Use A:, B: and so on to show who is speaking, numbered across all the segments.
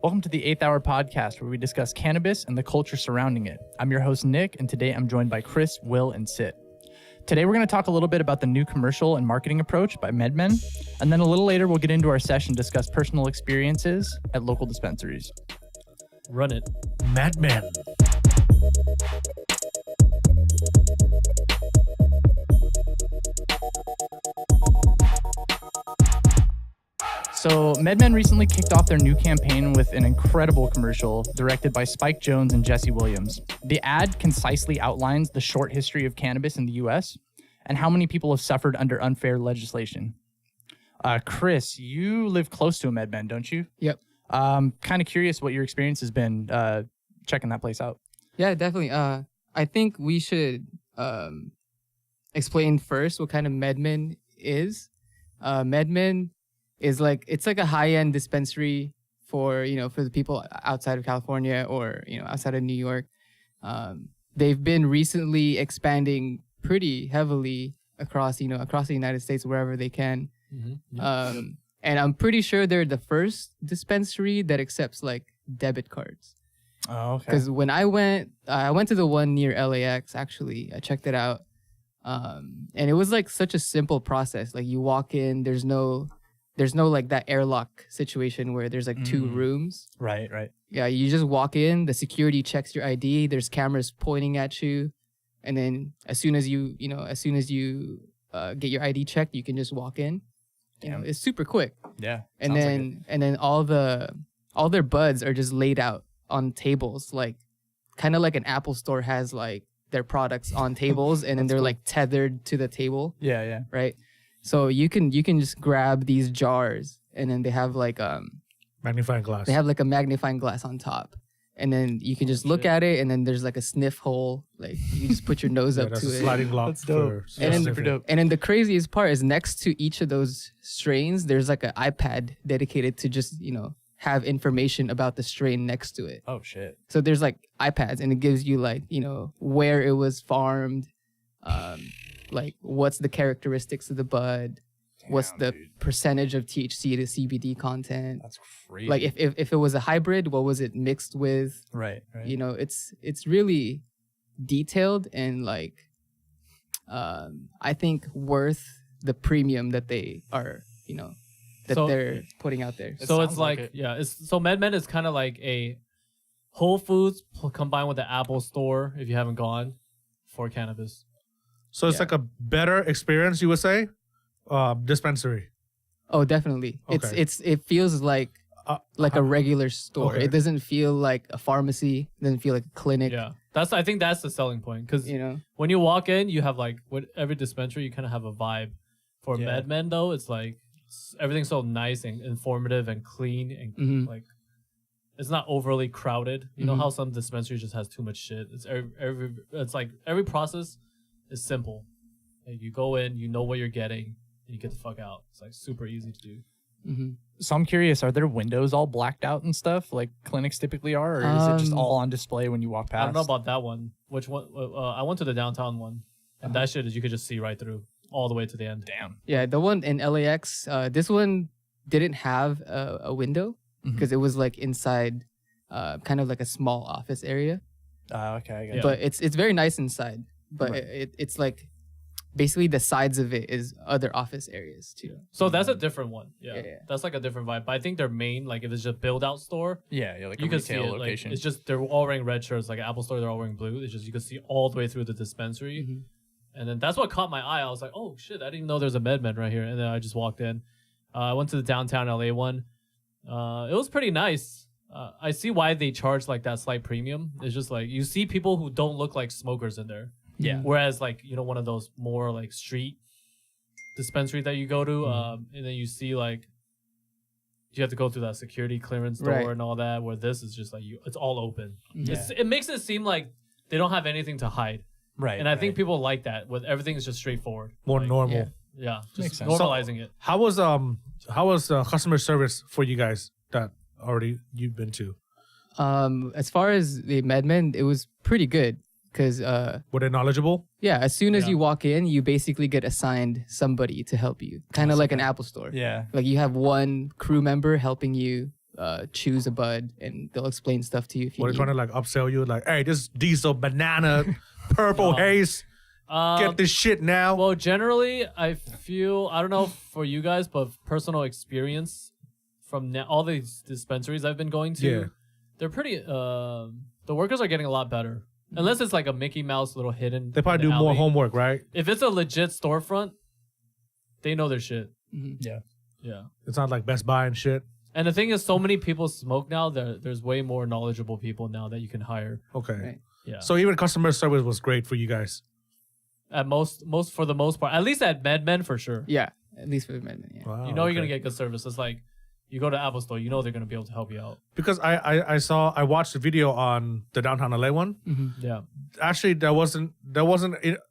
A: Welcome to the 8th Hour Podcast, where we discuss cannabis and the culture surrounding it. I'm your host, Nick, and today I'm joined by Cris, Will, and Sitt. Today we're going to talk a little bit about the new commercial and marketing approach by Medmen, and then a little later we'll get into our session, discuss personal experiences at local dispensaries.
B: Run it.
C: Medmen.
A: So Medmen recently kicked off their new campaign with an incredible commercial directed by Spike Jonze and Jesse Williams. The ad concisely outlines the short history of cannabis in the U.S. and how many people have suffered under unfair legislation. Cris, you live close to a Medmen, don't you?
D: Yep.
A: Kind of curious what your experience has been checking that place out.
D: Yeah, definitely. I think we should explain first what kind of Medmen is. Medmen is it's like a high-end dispensary for the people outside of California or outside of New York. They've been recently expanding pretty heavily across the United States wherever they can. Mm-hmm. And I'm pretty sure they're the first dispensary that accepts debit cards.
A: Oh, okay.
D: Because when I went to the one near LAX. Actually, I checked it out, and it was such a simple process. You walk in, there's no that airlock situation where there's two rooms. Right. Yeah, you just walk in, the security checks your ID, there's cameras pointing at you, and then as soon as you get your ID checked, you can just walk in. It's super quick.
A: Yeah.
D: And then all their buds are just laid out on tables, kind of like an Apple store has their products on tables and then they're
A: cool.
D: Tethered to the table.
A: Yeah.
D: Right. So you can just grab these jars, and then they have
C: Magnifying glass.
D: They have a magnifying glass on top, and then you can just look at it, and then there's a sniff hole. You just put your nose up
C: that's
D: to
C: a
D: it.
C: sliding block.
A: That's dope.
D: Super dope. And then the craziest part is next to each of those strains, there's an iPad dedicated to just have information about the strain next to it.
A: Oh shit.
D: So there's iPads, and it gives you where it was farmed. What's the characteristics of the bud, what's the percentage of THC to CBD content.
A: That's crazy.
D: If it was a hybrid, what was it mixed with?
A: Right.
D: It's really detailed and I think worth the premium that they are they're putting out there.
B: So it's so Medmen is kind of like a Whole Foods combined with the Apple Store if you haven't gone for cannabis.
C: So it's a better experience, you would say? Dispensary.
D: Oh, definitely.
C: Okay.
D: It feels like a regular store.
C: Okay.
D: It doesn't feel like a pharmacy. It doesn't feel like a clinic.
B: Yeah, I think that's the selling point, because when you walk in, you have with every dispensary, you kind of have a vibe. For Medmen though, it's everything's so nice and informative and clean and it's not overly crowded. You know how some dispensaries just has too much shit. It's every process is simple. You go in, you know what you're getting, and you get the fuck out. It's super easy to do.
D: Mm-hmm.
A: So I'm curious, are their windows all blacked out and stuff like clinics typically are, or is it just all on display when you walk past?
B: I don't know about that one. Which one? I went to the downtown one, and that shit is you could just see right through all the way to the end.
A: Damn.
D: Yeah, the one in LAX, this one didn't have a window because it was inside, kind of like a small office area.
A: Okay, I got it.
D: But it's very nice inside. But it's basically the sides of it is other office areas too.
B: So that's a different one. Yeah.
D: Yeah.
B: That's a different vibe. But I think their main, if it's just build out store,
A: yeah, like
B: you
A: a
B: can see
A: retail
B: it.
A: location.
B: It's just they're all wearing red shirts. Like Apple Store, they're all wearing blue. It's just you can see all the way through the dispensary.
D: Mm-hmm.
B: And then that's what caught my eye. I was like, oh shit, I didn't even know there's a Medmen right here. And then I just walked in. I went to the downtown LA one. It was pretty nice. I see why they charge that slight premium. It's just you see people who don't look like smokers in there.
A: Yeah.
B: Whereas one of those more street dispensary that you go to, and then you see you have to go through that security clearance door and all that. Where this is just it's all open.
D: Yeah.
B: It makes it seem like they don't have anything to hide.
A: Right.
B: And I think people like that. With everything is just straightforward.
C: More normal.
B: Yeah.
A: Makes
B: Just
A: sense.
B: normalizing it.
C: How was customer service for you guys that already you've been to?
D: As far as the Medmen, it was pretty good. Because
C: were they knowledgeable?
D: Yeah, as soon as you walk in, you basically get assigned somebody to help you, kind of like an Apple Store.
A: Yeah.
D: Like you have one crew member helping you choose a bud, and they'll explain stuff to you if you
C: What are
D: need.
C: they trying to like upsell you? Like, hey, this diesel banana, purple haze. Get this shit now.
B: Well, generally, I feel, I don't know for you guys, but personal experience from all these dispensaries I've been going to, they're pretty, the workers are getting a lot better. Unless it's like a Mickey Mouse little hidden.
C: They probably do more homework, right?
B: If it's a legit storefront, they know their shit.
A: Yeah.
B: Yeah.
C: It's not like Best Buy and shit.
B: And the thing is, so many people smoke now. There's way more knowledgeable people now that you can hire.
C: Okay.
D: Right.
B: Yeah.
C: So even customer service was great for you guys.
B: At most for the most part, at least at Medmen for sure.
D: Yeah, at least for the Medmen. Yeah.
C: Wow,
B: You know you're gonna get good service. It's like you go to Apple Store, you know they're gonna be able to help you out.
C: Because I watched the video on the downtown LA one.
B: Yeah.
C: Actually, there wasn't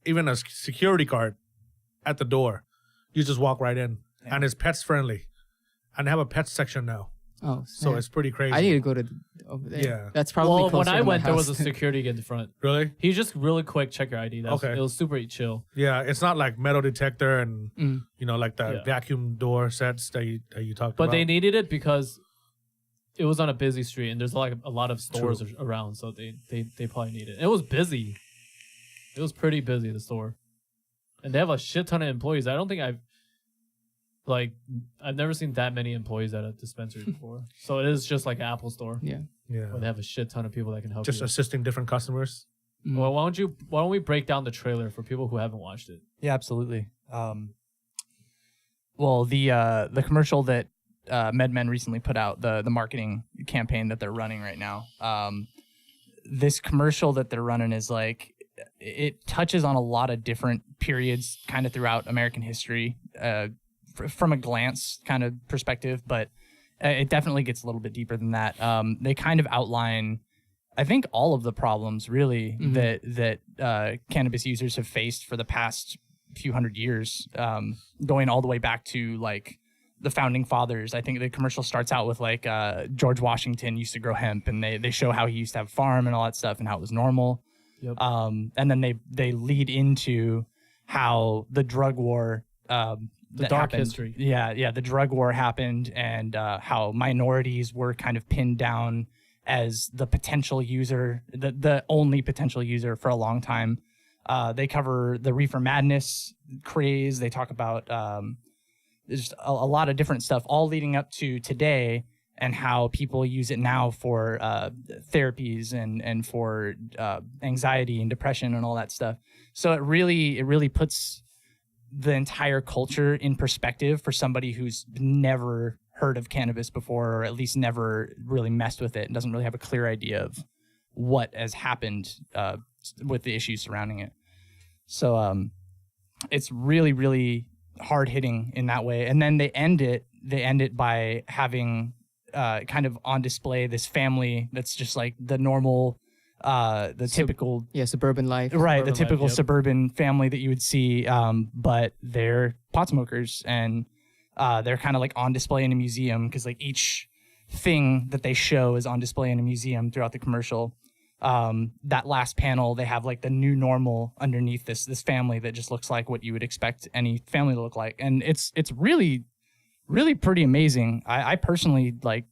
C: even a security card at the door. You just walk right in, and it's pets friendly, and they have a pet section now.
D: Oh,
C: So it's pretty crazy.
D: I need to go to over there.
C: Yeah.
D: That's probably
B: Well, when
D: closer
B: I
D: to my
B: went, there was a
D: house.
B: security in the front.
C: Really?
B: He just really quick check your ID.
C: Okay.
B: It was super chill.
C: Yeah, it's not like metal detector and like the vacuum door sets that you talked about.
B: But they needed it because it was on a busy street and there's like a lot of stores around, so they probably need it. It was busy. It was pretty busy, the store. And they have a shit ton of employees. I don't think I've never seen that many employees at a dispensary before. So it is just like an Apple store.
D: Yeah.
B: Where they have a shit ton of people that can help
C: just
B: you.
C: assisting different customers.
B: Well, why don't we break down the trailer for people who haven't watched it?
A: Yeah, absolutely. Well, the commercial that Medmen recently put out, the marketing campaign that they're running right now, this commercial that they're running is like, it touches on a lot of different periods kind of throughout American history from a glance kind of perspective, but it definitely gets a little bit deeper than that. They kind of outline, I think, all of the problems really that cannabis users have faced for the past few hundred years, going all the way back to like the founding fathers. I think the commercial starts out with like George Washington used to grow hemp, and they show how he used to have a farm and all that stuff and how it was normal.
B: Yep.
A: And then they lead into how the drug war,
B: the dark history.
A: Yeah, the drug war happened, and how minorities were kind of pinned down as the potential user, the only potential user for a long time. They cover the reefer madness craze. They talk about there's a lot of different stuff, all leading up to today, and how people use it now for therapies and for anxiety and depression and all that stuff. So it really puts the entire culture in perspective for somebody who's never heard of cannabis before, or at least never really messed with it and doesn't really have a clear idea of what has happened with the issues surrounding it. So it's really, really hard hitting in that way. And then they end it by having kind of on display this family that's just like the normal, typical
D: suburban life.
A: Right,
B: Suburban
A: the typical
B: life, yep.
A: suburban family that you would see, but they're pot smokers, and they're kind of like on display in a museum, because like each thing that they show is on display in a museum throughout the commercial. That last panel, they have like the new normal underneath this family that just looks like what you would expect any family to look like, and it's really, really pretty amazing. I personally like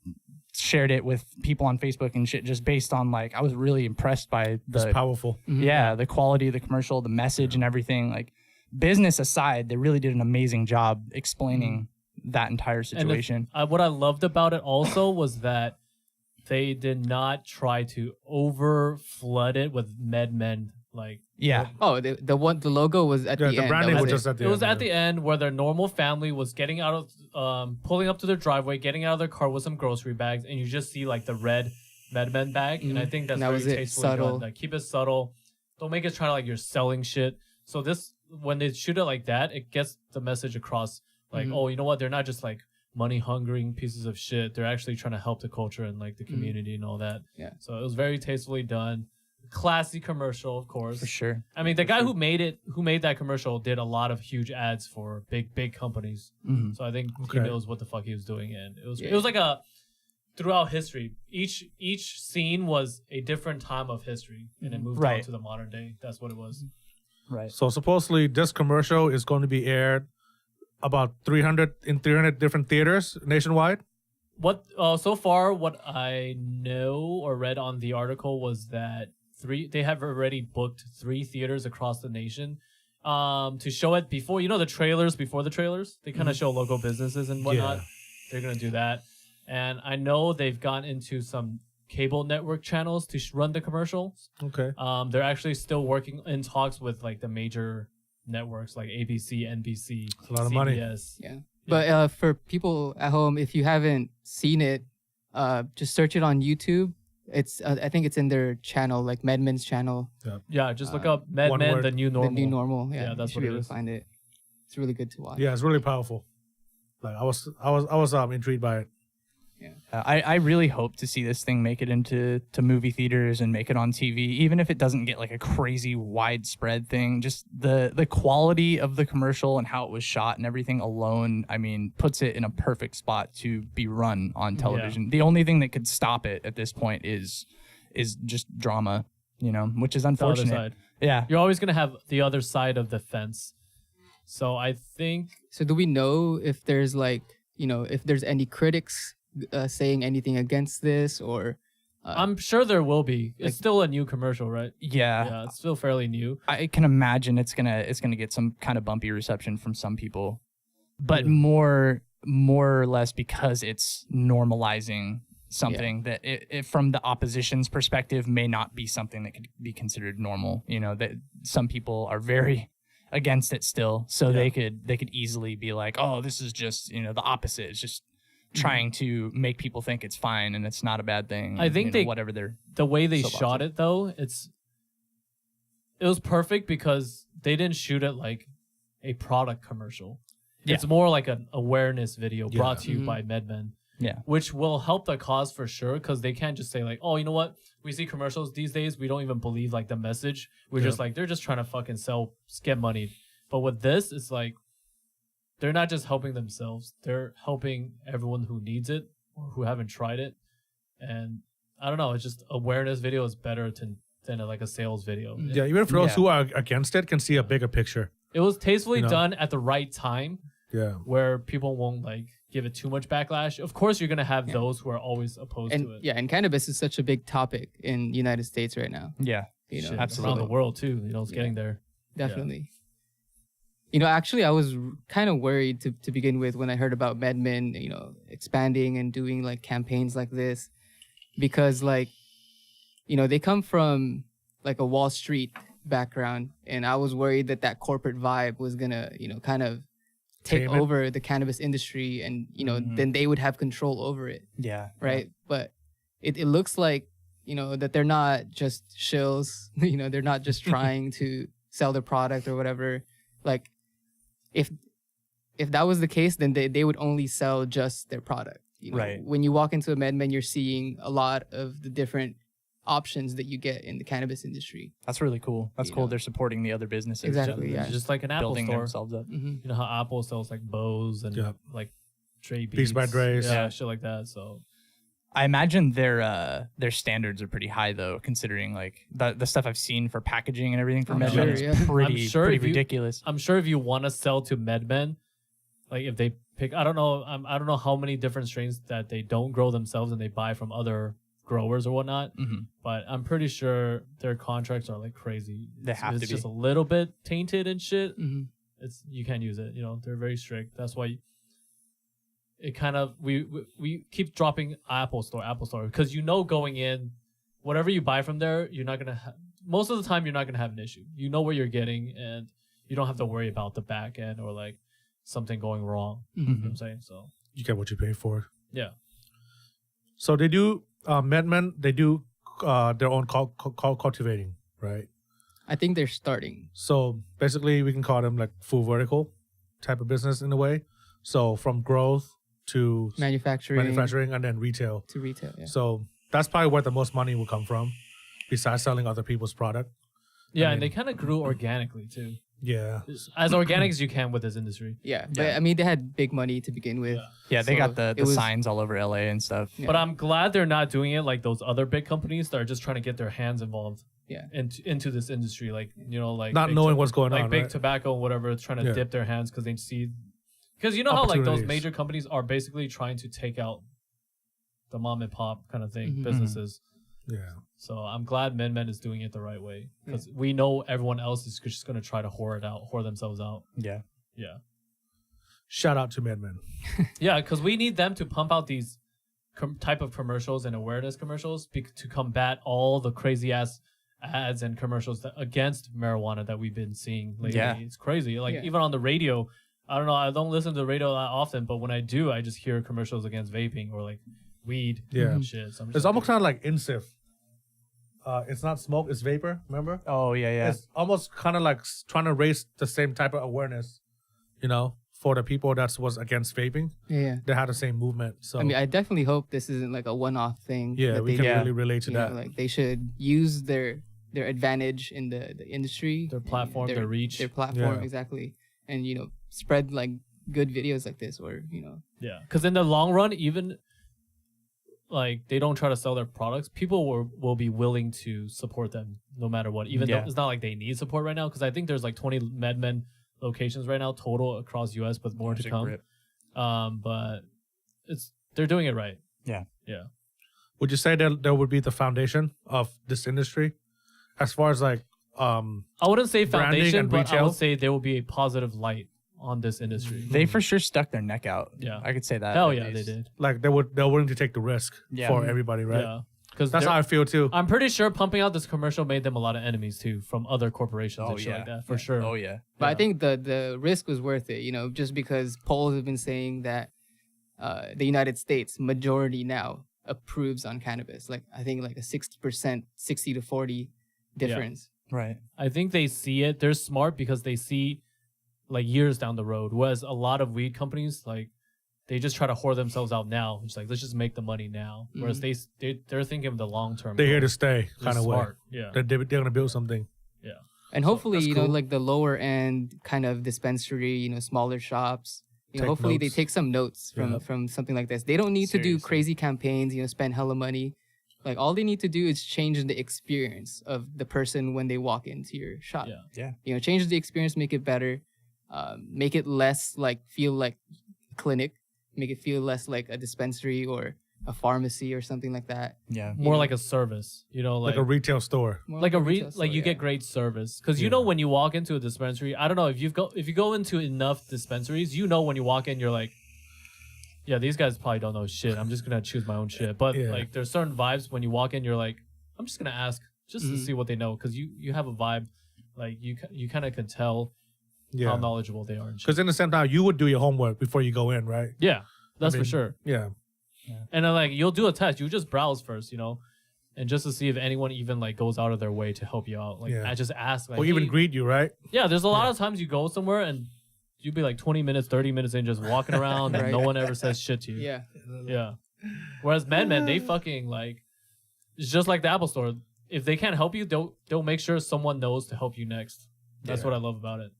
A: shared it with people on Facebook and shit, just based on like, I was really impressed by
C: It's powerful.
A: the quality of the commercial, the message and everything. Like, business aside, they really did an amazing job explaining that entire situation.
B: And what I loved about it also was that they did not try to over flood it with Medmen. Like,
D: Oh, the logo was at the end.
C: The branding
D: That
C: was
D: it.
C: just at the
B: it
C: end.
B: was at the end where their normal family was getting out of, pulling up to their driveway, getting out of their car with some grocery bags, and you just see like the red Medmen bag, and I think that's
D: That
B: very
D: was it.
B: tastefully
D: Subtle.
B: done. Like, keep it subtle. Don't make it try to like you're selling shit. So this, when they shoot it like that, it gets the message across. Like, oh, you know what? They're not just like money hungering pieces of shit. They're actually trying to help the culture and like the community and all that.
D: Yeah.
B: So it was very tastefully done. Classy commercial, of course.
A: For sure.
B: I mean, the guy who made that commercial did a lot of huge ads for big companies. So I think he knows what the fuck he was doing, and it was like a throughout history. Each scene was a different time of history, and it moved on to the modern day. That's what it was.
A: Right.
C: So supposedly this commercial is going to be aired about 300 different theaters nationwide.
B: So far what I know or read on the article was that they have already booked 3 theaters across the nation to show it before, the trailers, before the trailers. They kind of show local businesses and whatnot.
C: Yeah.
B: They're going to do that. And I know they've gone into some cable network channels to run the commercials.
C: Okay.
B: They're actually still working in talks with like the major networks like ABC, NBC,
C: It's a lot of money.
B: CBS.
D: Yeah. But for people at home, if you haven't seen it, just search it on YouTube. It's I think it's in their channel, like Medmen's channel.
B: Yeah, just look up
C: one
B: Medmen,
C: word.
B: the new normal.
D: The new normal. Yeah,
B: Yeah, that's
D: you should
B: what
D: be
B: it
D: able
B: is.
D: to find it. It's really good to watch.
C: Yeah, it's really powerful. Like I was intrigued by it.
A: I really hope to see this thing make it into movie theaters and make it on TV, even if it doesn't get like a crazy widespread thing. Just the quality of the commercial and how it was shot and everything alone, I mean, puts it in a perfect spot to be run on television. The only thing that could stop it at this point is just drama, which is
B: The other
A: unfortunate.
B: side.
A: Yeah.
B: You're always gonna have the other side of the fence. So I think
D: So do we know if there's if there's any critics saying anything against this, or
B: I'm sure there will be. It's still a new commercial, right?
A: Yeah.
B: Yeah, it's still fairly new.
A: I can imagine it's gonna get some kind of bumpy reception from some people, but more or less because it's normalizing something that it from the opposition's perspective may not be something that could be considered normal. That some people are very against it still, so they could easily be like, oh, this is just the opposite. It's just trying to make people think it's fine and it's not a bad thing.
B: I think
A: whatever they're
B: the way they
A: soapboxing.
B: shot it though, it was perfect because they didn't shoot it like a product commercial.
A: Yeah.
B: It's more like an awareness video brought to you
D: Mhm.
B: by Medmen.
A: Yeah.
B: Which will help the cause for sure, because they can't just say like, oh, you know what? We see commercials these days, we don't even believe like the message. We're just like, they're just trying to fucking get money. But with this, it's like they're not just helping themselves, they're helping everyone who needs it or who haven't tried it. And I don't know, it's just awareness video is better than like a sales video.
C: Yeah, even for those who are against it can see a bigger picture.
B: It was tastefully done at the right time
C: Yeah.
B: where people won't like give it too much backlash. Of course, you're gonna have those who are always opposed to it.
D: And cannabis is such a big topic in the United States right now.
A: yeah.
B: Shit,
A: absolutely.
B: around the world too. It's getting there.
D: Definitely. Actually, I was kind of worried to begin with when I heard about Medmen, expanding and doing like campaigns like this, because they come from like a Wall Street background, and I was worried that corporate vibe was gonna, kind of take
C: Tame it.
D: over the cannabis industry, and then they would have control over it,
A: Yeah.
D: right? But it looks like that they're not just shills, they're not just trying to sell their product or whatever. Like, if that was the case, then they would only sell just their product.
A: Right.
D: When you walk into a Medmen, you're seeing a lot of the different options that you get in the cannabis industry.
A: That's really cool. That's cool. They're supporting the other businesses.
D: Exactly.
B: It's
D: Yeah.
B: just like an Apple
A: Building
B: store.
A: themselves up.
D: Mm-hmm.
B: You know how Apple sells like Bose and like Dre
C: Beats by Dre's.
B: Yeah, shit like that. So
A: I imagine their standards are pretty high though, considering like the stuff I've seen for packaging and everything for
D: I'm
A: Medmen
D: sure,
A: is
D: yeah.
A: pretty
B: I'm sure if you-
A: ridiculous.
B: I'm sure if you want to sell to Medmen, like if they pick, I don't know how many different strains that they don't grow themselves and they buy from other growers or whatnot.
A: Mhm.
B: But I'm pretty sure their contracts are like crazy.
A: They have to
B: It's
A: be.
B: just a little bit tainted and shit.
D: Mm-hmm.
B: You can't use it. They're very strict. That's why it kind of we keep dropping Apple Store because going in, whatever you buy from there, you're not gonna most of the time you're not gonna have an issue. You know what you're getting, and you don't have to worry about the back end or like something going wrong. You know what I'm saying? So
C: You get what you pay for.
B: yeah.
C: So they do Medmen. They do their own cultivating, right?
D: I think they're starting.
C: So basically, we can call them like full vertical type of business in a way. So from growth to
D: Manufacturing
C: and then retail.
D: to retail. Yeah.
C: So that's probably where the most money will come from, besides selling other people's product.
B: Yeah,
C: I
B: and
C: mean-
B: they kind of grew organically too.
C: Yeah.
B: As organic as you can with this industry.
D: Yeah, but I mean, they had big money to begin with.
A: Yeah, they
D: So
A: got the
D: it was-
A: signs all over LA and stuff.
D: Yeah.
B: But I'm glad they're not doing it like those other big companies that are just trying to get their hands involved.
D: Yeah.
B: Into this industry, like like
C: Not
B: big
C: knowing what's going
B: like
C: on,
B: big
C: right?
B: tobacco and whatever, trying to
C: Yeah.
B: dip their hands because they see, because you know how like those
C: Opportunities.
B: major companies are basically trying to take out the mom and pop kind of thing, businesses.
C: Yeah.
B: So I'm glad Medmen is doing it the right way because we know everyone else is just going to try to whore themselves out.
A: Yeah.
B: Yeah.
C: Shout out to Medmen.
B: Yeah, because we need them to pump out these type of commercials and awareness commercials to combat all the crazy ass ads and commercials against marijuana that we've been seeing lately.
A: Yeah.
B: It's crazy. Like even on the radio, I don't know. I don't listen to the radio that often, but when I do, I just hear commercials against vaping or like weed and shit. So
C: It's almost kind of like Insif. It's not smoke, it's vapor. Remember?
A: Oh yeah.
C: It's almost kind of like trying to raise the same type of awareness, for the people that was against vaping.
D: Yeah.
C: They had the same movement. So
D: I mean, I definitely hope this isn't like a one-off thing.
C: yeah,
D: that
C: we
D: they,
C: can really relate to that.
D: like they should use their advantage in the industry,
B: their platform, their reach,
D: their platform exactly, and spread like good videos like this, or
B: Yeah, because in the long run, even like they don't try to sell their products, people will be willing to support them no matter what. Even though it's not like they need support right now, because I think there's like 20 Medmen locations right now total across US, with more to come. But they're doing it right.
A: Yeah.
C: Would you say that there would be the foundation of this industry, as far as like
B: I wouldn't say foundation, but I
C: retail?
B: would say there will be a positive light on this industry.
A: They for sure stuck their neck out.
B: Yeah.
A: I could say that.
B: Hell
A: at
B: yeah,
A: least.
B: they did.
C: like they're willing to take the risk for everybody, right?
B: Yeah, because
C: That's how I feel too.
B: I'm pretty sure pumping out this commercial made them a lot of enemies too from other corporations and shit like that, for sure.
A: Oh yeah.
D: But I think the risk was worth it, just because polls have been saying that the United States majority now approves on cannabis. Like I think like a 60%, 60 to 40 difference.
A: Right.
B: I think they see it. They're smart because they see like years down the road. Whereas a lot of weed companies, like they just try to whore themselves out now. It's like, let's just make the money now. Whereas they're thinking of the long term.
C: They're here to stay, kind of way.
B: Smart. Yeah.
C: They're gonna build something.
B: Yeah.
D: And hopefully,
C: that's cool.
D: like the lower end kind of dispensary, smaller shops, hopefully they
C: notes.
D: take some notes from something like this. They don't need to do
A: Seriously.
D: crazy campaigns, spend hella money. Like all they need to do is change the experience of the person when they walk into your shop.
B: Yeah.
D: Change the experience, make it better, make it less like feel like a clinic, make it feel less like a dispensary or a pharmacy or something like that.
A: Yeah.
B: More like a service,
C: Like a retail store.
D: More
B: like a
D: retail store,
B: you get great service because when you walk into a dispensary, I don't know if you go into enough dispensaries, when you walk in, you're like, yeah, these guys probably don't know shit. I'm just gonna choose my own shit. But like, there's certain vibes when you walk in, you're like, I'm just gonna ask just to see what they know, because you have a vibe, like you kind of can tell how knowledgeable they are.
C: Because in the same time, you would do your homework before you go in, right?
B: Yeah, that's
C: I mean,
B: for sure.
C: Yeah.
B: And then like you'll do a test. You just browse first, and just to see if anyone even like goes out of their way to help you out. Like I just ask, like,
C: Or even
B: hey,
C: greet you, right?
B: Yeah, there's a lot of times you go somewhere and you'd be like 20 minutes, 30 minutes in just walking around and no one ever says shit to you.
D: Yeah.
B: Yeah. Whereas Medmen, they fucking like, it's just like the Apple Store. If they can't help you, they'll make sure someone knows to help you next. That's what I love about it.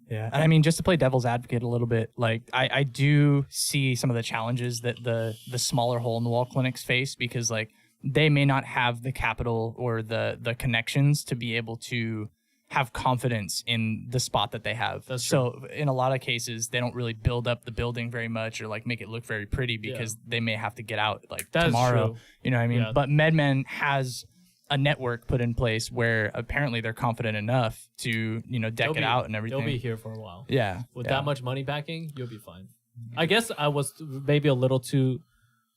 A: Yeah. And I mean, just to play devil's advocate a little bit, like I do see some of the challenges that the smaller hole in the wall clinics face, because like they may not have the capital or the connections to be able to have confidence in the spot that they have.
B: That's
A: so in a lot of cases, they don't really build up the building very much or like make it look very pretty, because they may have to get out like tomorrow.
B: True.
A: You know what I mean?
B: Yeah.
A: But Medmen has a network put in place where apparently they're confident enough to, deck it out and everything.
B: They'll be here for a while.
A: Yeah.
B: With that much money backing, you'll be fine. I guess I was maybe a little too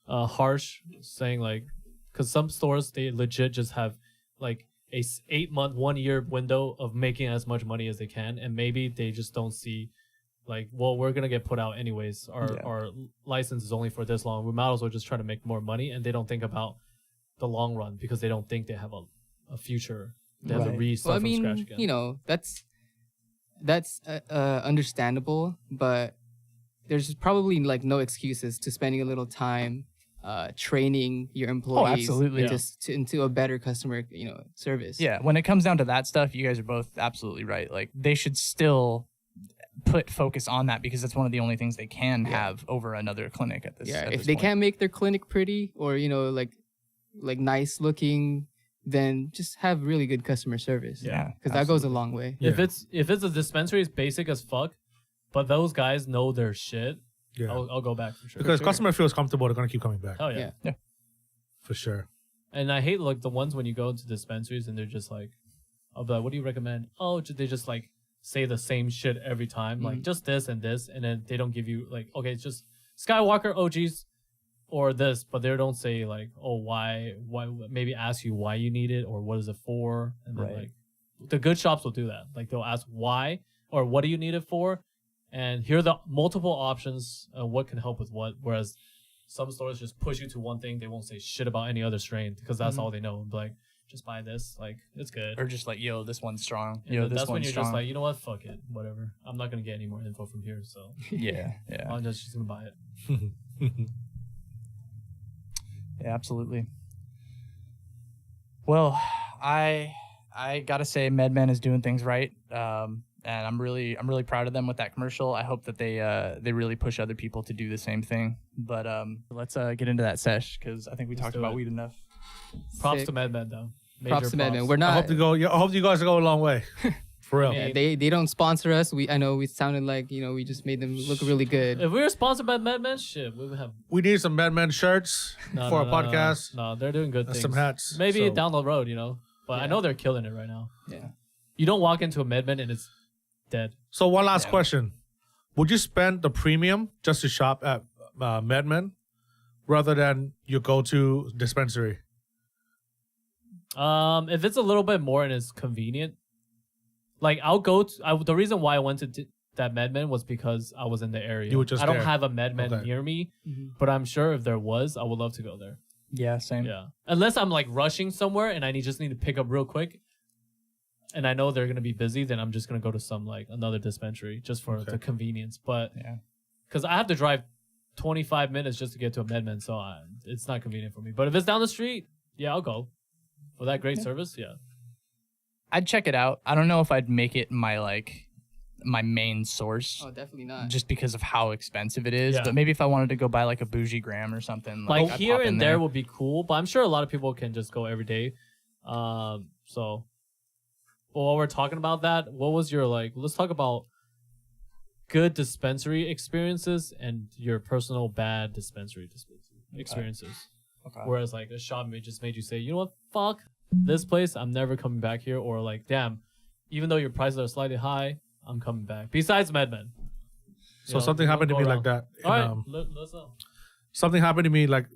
B: harsh saying like, because some stores, they legit just have like a 8-month, 1 year window of making as much money as they can, and maybe they just don't see like, well, we're gonna get put out anyways. Our license is only for this long. We might as well just try to make more money, and they don't think about the long run because they don't think they have a future. They have to restart from scratch again.
D: That's understandable, but there's probably like no excuses to spending a little time training your employees
A: absolutely.
D: Into a better customer service.
A: Yeah, when it comes down to that stuff, you guys are both absolutely right. Like they should still put focus on that, because that's one of the only things they can have over another clinic at this.
D: Yeah,
A: at
D: if
A: this
D: they
A: point.
D: can't make their clinic pretty or like nice looking, then just have really good customer service.
A: Yeah,
D: because that goes a long way.
B: If it's a dispensary, it's basic as fuck, but those guys know their shit.
C: Yeah.
B: I'll go back for sure.
C: Because
B: For
C: customer feels comfortable, they're gonna keep coming back.
B: sure. Oh yeah.
D: Yeah.
C: For sure.
B: And I hate like the ones when you go into dispensaries and they're just like, I'll be like, what do you recommend? Oh, they just like say the same shit every time, like just this, and then they don't give you like, okay, it's just Skywalker OGs or this, but they don't say like, oh, why, maybe ask you why you need it or what is it for, and then like the good shops will do that, like they'll ask why or what do you need it for, and here are the multiple options, what can help with what, whereas some stores just push you to one thing, they won't say shit about any other strain because that's all they know, and be like, just buy this, like it's good.
A: Or just like, yo, this one's strong.
B: And
A: Yo,
B: then
A: this
B: that's when
A: one's
B: you're
A: strong.
B: just like, you know what, fuck it, whatever. I'm not gonna get any more info from here, so
A: yeah.
B: I'm just gonna buy it.
A: Yeah, absolutely. Well, I gotta say, Medmen is doing things right, and I'm really proud of them with that commercial. I hope that they really push other people to do the same thing. But let's get into that sesh because I think we talked
B: do
A: about
B: it.
A: weed enough.
B: Props
D: Sick.
B: to Medmen though.
D: Props to Medmen. We're
C: I
D: not.
C: hope you guys go a long way. For real.
B: Yeah.
D: They don't sponsor us. I know we sounded like we just made them look really good.
B: If we were sponsored by Medmen, shit, we would have
C: We need some Medmen shirts for a podcast.
B: No, they're doing good
C: And
B: things.
C: some hats,
B: Maybe
C: so-
B: down the road, But I know they're killing it right now. Yeah. You don't walk into a Medmen and it's dead.
C: So one last question. Would you spend the premium just to shop at Medmen rather than your go-to dispensary?
B: If it's a little bit more and it's convenient, like I'll go to. The reason why I went to that Medmen was because I was in the area.
C: You were just
B: I don't
C: there.
B: have a Medmen
C: Okay.
B: near me, but I'm sure if there was, I would love to go there.
A: Yeah, same.
B: Yeah, unless I'm like rushing somewhere and I just need to pick up real quick, and I know they're gonna be busy, then I'm just gonna go to some like another dispensary just for the convenience. But because I have to drive 25 minutes just to get to a Medmen, so it's not convenient for me. But if it's down the street, yeah, I'll go for that great service. Yeah.
A: I'd check it out. I don't know if I'd make it my main source.
D: Oh, definitely not.
A: Just because of how expensive it is.
B: Yeah.
A: But maybe if I wanted to go buy like a bougie gram or something.
B: Like
A: I'd
B: here
A: pop in
B: and there would be cool, but I'm sure a lot of people can just go every day. So while we're talking about that, what was your let's talk about good dispensary experiences and your personal bad dispensary experiences.
A: Okay.
B: Whereas like a shop just made you say, you know what, fuck this place, I'm never coming back here, or like, damn, even though your prices are slightly high, I'm coming back. Besides Medmen.
C: So something happened to me like that.
B: All right, let's know.
C: Something happened to me like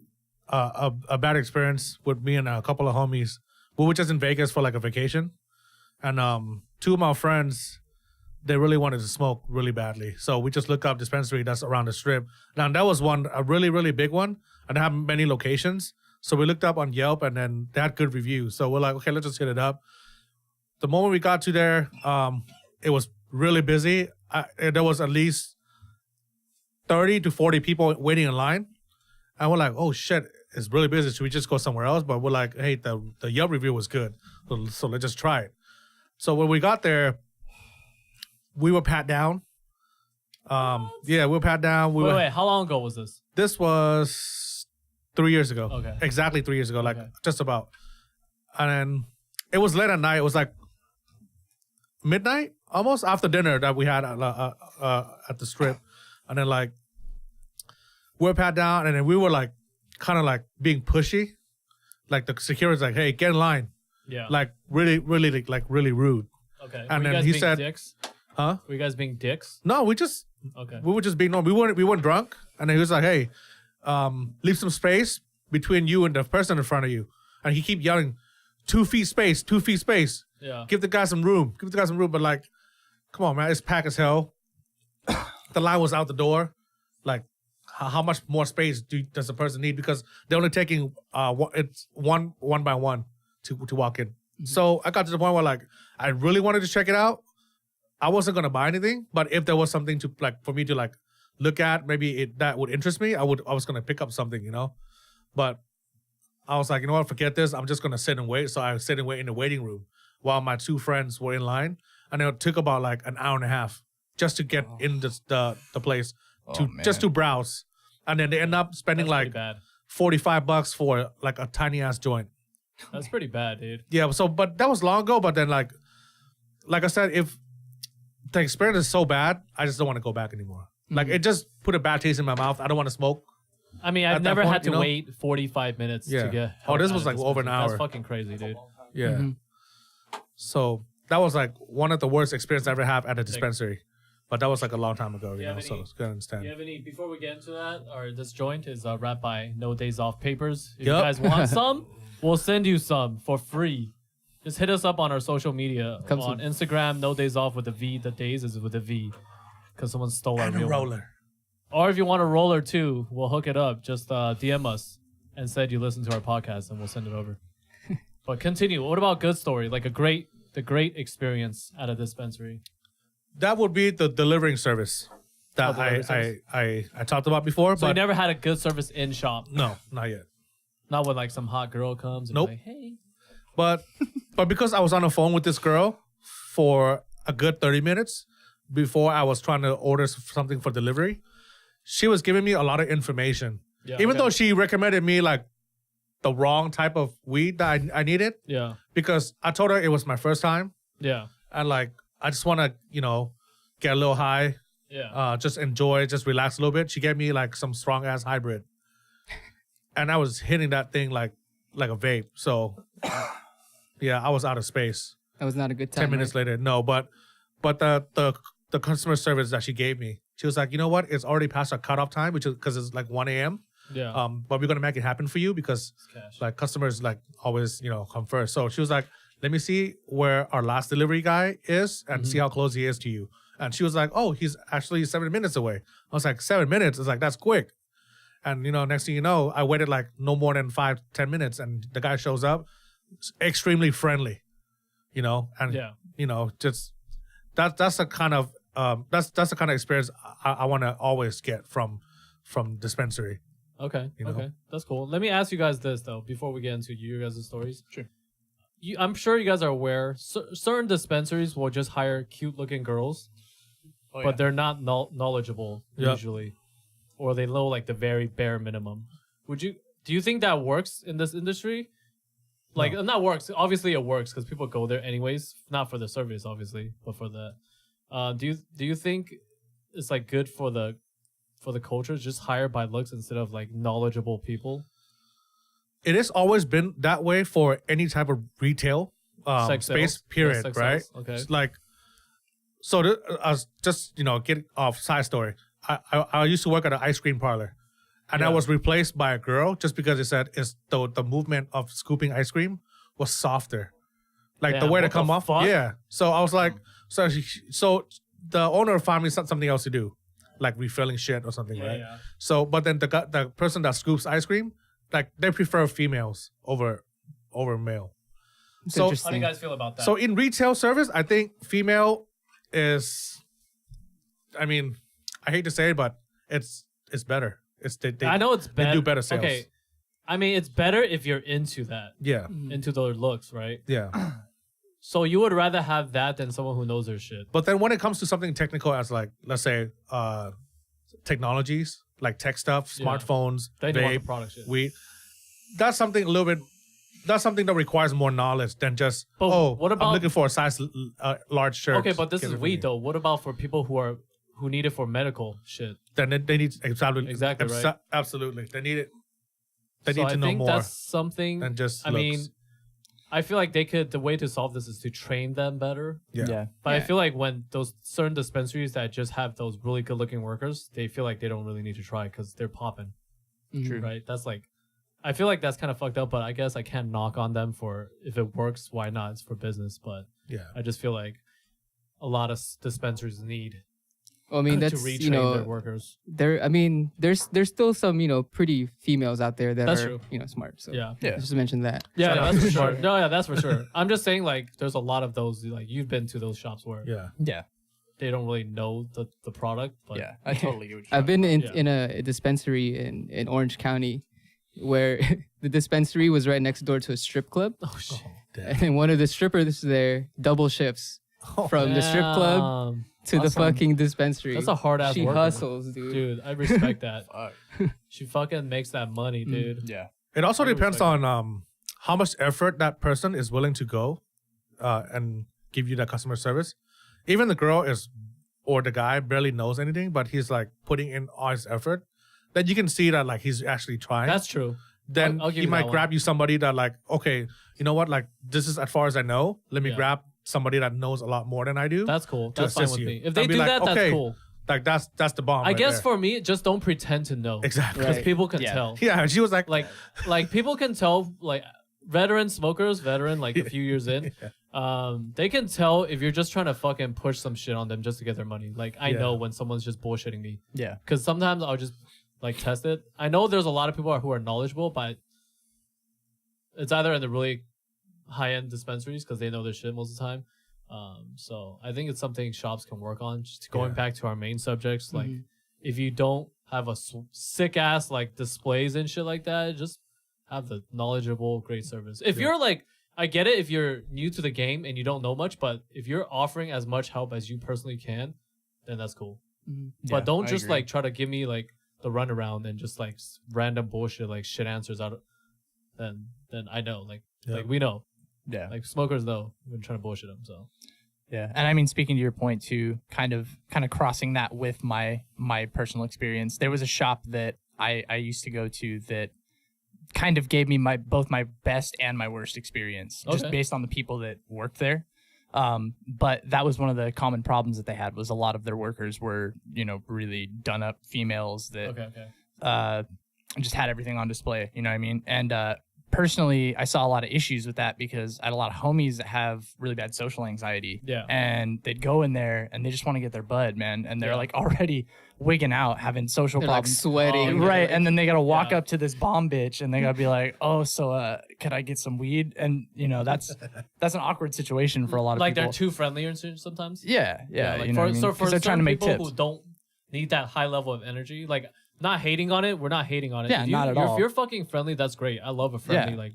C: a bad experience with me and a couple of homies. We were just in Vegas for like a vacation, and two of my friends, they really wanted to smoke really badly. So we just looked up dispensary that's around the strip. Now that was a really, really big one, and they have many locations. So we looked up on Yelp, and then they had good reviews. So we're like, okay, let's just hit it up. The moment we got to there, it was really busy. There was at least 30 to 40 people waiting in line. And we're like, oh shit, it's really busy. Should we just go somewhere else? But we're like, hey, the Yelp review was good. So let's just try it. So when we got there, we were pat down. We were pat down.
B: Wait, how long ago was this?
C: This was 3 years ago.
B: Okay.
C: Exactly 3 years ago, like
B: Okay.
C: just about. And then it was late at night. It was like midnight, almost after dinner that we had at the strip. And then like we were pat down, and then we were like kind of like being pushy. Like the security's like, hey, get in line.
B: Yeah.
C: Like really, really, like really rude.
B: Okay.
C: And
B: Were you
C: then
B: guys
C: he
B: being
C: said,
B: dicks?
C: huh?
B: Were you guys being dicks?
C: No, we were just being normal. We weren't drunk. And then he was like, hey, leave some space between you and the person in front of you. And he keep yelling, 2 feet space, 2 feet space.
B: Yeah.
C: Give the guy some room. But like, come on, man, it's packed as hell. The line was out the door. Like, how much more space does the person need? Because they're only taking it's one by one to walk in. Mm-hmm. So I got to the point where like I really wanted to check it out. I wasn't gonna buy anything, but if there was something to like for me to like look at, maybe that would interest me. I was gonna pick up something, But I was like, you know what, forget this. I'm just gonna sit and wait. So I sit and wait in the waiting room while my two friends were in line, and it took about like an hour and a half just to get in the place just to browse, and then they end up spending
B: That's
C: like
B: pretty bad.
C: $45 for like a tiny ass joint.
B: That's pretty bad, dude.
C: Yeah, so but that was long ago. But then like I said, if the experience is so bad, I just don't want to go back anymore. Like it just put a bad taste in my mouth. I don't want to smoke.
B: I mean, I've never had to wait 45 minutes to get help.
C: This was like over an hour.
B: That's fucking crazy, dude.
C: Yeah. So that was like one of the worst experiences I ever had at a dispensary. But that was like a long time ago, so it's good to understand.
B: Do you have any, before we get into that, or this joint is wrapped by No Days Off Papers. If you guys want some, we'll send you some for free. Just hit us up on our social media. On Instagram, No Days Off with a V. The days is with a V. Because someone stole our real roller. One. Or if you want a roller too, we'll hook it up. Just DM us and said you listen to our podcast and we'll send it over. But continue. What about good story? Like the great experience at a dispensary.
C: That would be the delivering service that I talked about before.
B: So you never had a good service in shop?
C: No, not yet.
B: Not when like some hot girl comes and like, hey.
C: But because I was on the phone with this girl for a good 30 minutes before I was trying to order something for delivery, she was giving me a lot of information. Yeah, even though she recommended me like the wrong type of weed that I needed. Yeah. Because I told her it was my first time. Yeah. And like, I just want to, get a little high. Yeah. Just enjoy, just relax a little bit. She gave me like some strong ass hybrid. And I was hitting that thing like a vape. So yeah, I was out of space.
D: That was not a good time.
C: 10 minutes later. No, but the customer service that she gave me, she was like, you know what? It's already past our cutoff time, which is because it's like 1 a.m. Yeah. But we're gonna make it happen for you because like customers like always, come first. So she was like, let me see where our last delivery guy is and see how close he is to you. And she was like, oh, he's actually 7 minutes away. I was like, 7 minutes? It's like, that's quick. And, next thing you know, I waited like no more than 5-10 minutes and the guy shows up, extremely friendly, and, just that's the kind of, that's the kind of experience I want to always get from dispensary.
B: Okay. Okay. That's cool. Let me ask you guys this though, before we get into you guys' stories. Sure. I'm sure you guys are aware, certain dispensaries will just hire cute-looking girls, but they're not knowledgeable usually, or they know like the very bare minimum. Do you think that works in this industry? Like, not works. Obviously, it works because people go there anyways, not for the service, obviously, but for that. Do you think it's like good for the culture, just hire by looks instead of like knowledgeable people?
C: It has always been that way for any type of retail space, sales? Period, right? Sales. Okay. Like, so I was just, get off side story. I used to work at an ice cream parlor, and I was replaced by a girl just because it said the movement of scooping ice cream was softer. Like the way to come off. Fuck? Yeah. So I was like, so the owner found me something else to do, like refilling shit or something, right? Yeah. So, but then the person that scoops ice cream, like they prefer females over male. So
B: how do you guys feel about that?
C: So in retail service, I think female is, I mean, I hate to say it, but it's better.
B: I know it's better.
C: They do better sales.
B: Okay. I mean, it's better if you're into that.
C: Yeah.
B: Into those looks, right?
C: Yeah.
B: So you would rather have that than someone who knows their shit.
C: But then when it comes to something technical as like, let's say, technologies, like tech stuff, smartphones, vape, product shit. Weed, that's something that requires more knowledge than just, what about, I'm looking for a size large shirt.
B: Okay, but this is weed though. What about for people who need it for medical shit?
C: Then they need exactly
B: right.
C: Absolutely, they need it. They need to know more.
B: That's something.
C: Than just
B: I
C: looks.
B: mean, I feel like the way to solve this is to train them better.
C: Yeah.
B: But I feel like when those certain dispensaries that just have those really good looking workers, they feel like they don't really need to try because they're popping. True. Right? That's like, I feel like that's kind of fucked up, but I guess I can't knock on them for, if it works, why not? It's for business. But I just feel like a lot of dispensaries need
D: I mean, that's,
B: to retrain their workers.
D: There's still some, pretty females out there that
B: that's
D: are,
B: true.
D: smart. So
B: yeah.
D: Just to mention that.
B: Yeah, that's for sure. No, yeah, that's for sure. I'm just saying, like, there's a lot of those, like, you've been to those shops where they don't really know the product. But
A: yeah, I totally get what
D: I've been in a dispensary in Orange County where the dispensary was right next door to a strip club.
B: Oh, shit.
D: And one of the strippers there double shifts from the strip club to the fucking dispensary.
B: That's a hard ass.
D: She hustles, dude.
B: Dude, I respect that. She fucking makes that money, dude.
A: Yeah.
C: It also depends on how much effort that person is willing to go and give you that customer service. Even the girl is or the guy barely knows anything, but he's like putting in all his effort, then you can see that like he's actually trying.
B: That's true.
C: Then
B: I'll give
C: he
B: you
C: might
B: that
C: grab
B: one.
C: you somebody that like, okay, you know what? Like this is as far as I know. Let me
B: Yeah.
C: grab somebody that knows a lot more than I do.
B: That's cool.
C: to
B: That's fine
C: assist
B: with
C: you.
B: me. If they
C: I'll be
B: do
C: like,
B: that,
C: okay,
B: that's cool.
C: Like that's the bomb.
B: I
C: right
B: guess
C: there.
B: for me, just don't pretend to know.
C: exactly.
B: Because
D: Right.
B: people can
A: Yeah.
B: tell.
C: Yeah, and she was like,
B: Like people can tell, like veteran smokers, like a few years in, they can tell if you're just trying to fucking push some shit on them just to get their money. Like I know when someone's just bullshitting me.
A: Yeah.
B: Because sometimes I'll just like test it. I know there's a lot of people who are knowledgeable, but it's either in the really high end dispensaries because they know their shit most of the time. So I think it's something shops can work on. Just going back to our main subjects, like if you don't have a sick ass like displays and shit like that, just have the knowledgeable, great service. If you're like, I get it if you're new to the game and you don't know much, but if you're offering as much help as you personally can, then that's cool. But don't just like try to give me like the runaround and just like random bullshit like shit answers out of then I know like we know.
A: Yeah.
B: Like smokers know when trying to bullshit them. So
A: Yeah. And I mean, speaking to your point too, kind of crossing that with my personal experience, there was a shop that I used to go to that kind of gave me both my best and my worst experience just based on the people that worked there. But that was one of the common problems that they had was a lot of their workers were, you know, really done up females that just had everything on display, you know what I mean? And personally, I saw a lot of issues with that because I had a lot of homies that have really bad social anxiety.
B: Yeah.
A: And they'd go in there and they just want to get their bud, man. And they're like already wigging out, having social
D: They're like
A: problems.
D: sweating.
A: Right. And then they got to walk up to this bomb bitch and they got to be like, oh, so could I get some weed? And, you know, that's an awkward situation for a lot of
B: like
A: people.
B: they're too friendly or sometimes.
A: Yeah.
B: Like
A: you know what I mean?
B: so
A: 'Cause
B: for
A: they're trying to make
B: people
A: tips.
B: who don't need that high level of energy, like not hating on it, we're not hating on it.
A: Yeah, not at all.
B: If you're fucking friendly, that's great. I love a friendly like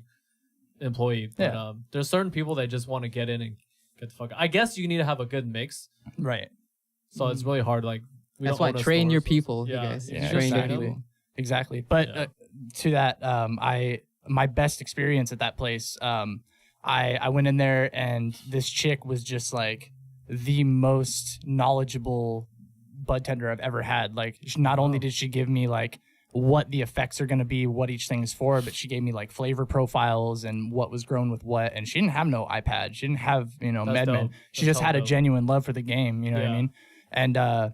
B: employee. But there's certain people that just want to get in and get the fuck out. I guess you need to have a good mix.
A: Right.
B: So it's really hard. Like
D: That's why train your people, you
B: Yeah.
D: guys.
B: Yeah,
D: Train your
A: exactly.
D: people.
A: Exactly. But to that, my best experience at that place, I went in there and this chick was just like the most knowledgeable bud tender I've ever had. Like not only did she give me like what the effects are going to be, what each thing is for, but she gave me like flavor profiles and what was grown with what. And she didn't have no iPad. She didn't have, you know,
B: That's
A: Medmen.
B: dope.
A: She
B: That's
A: just had a
B: dope.
A: genuine love for the game. You know what I mean? And,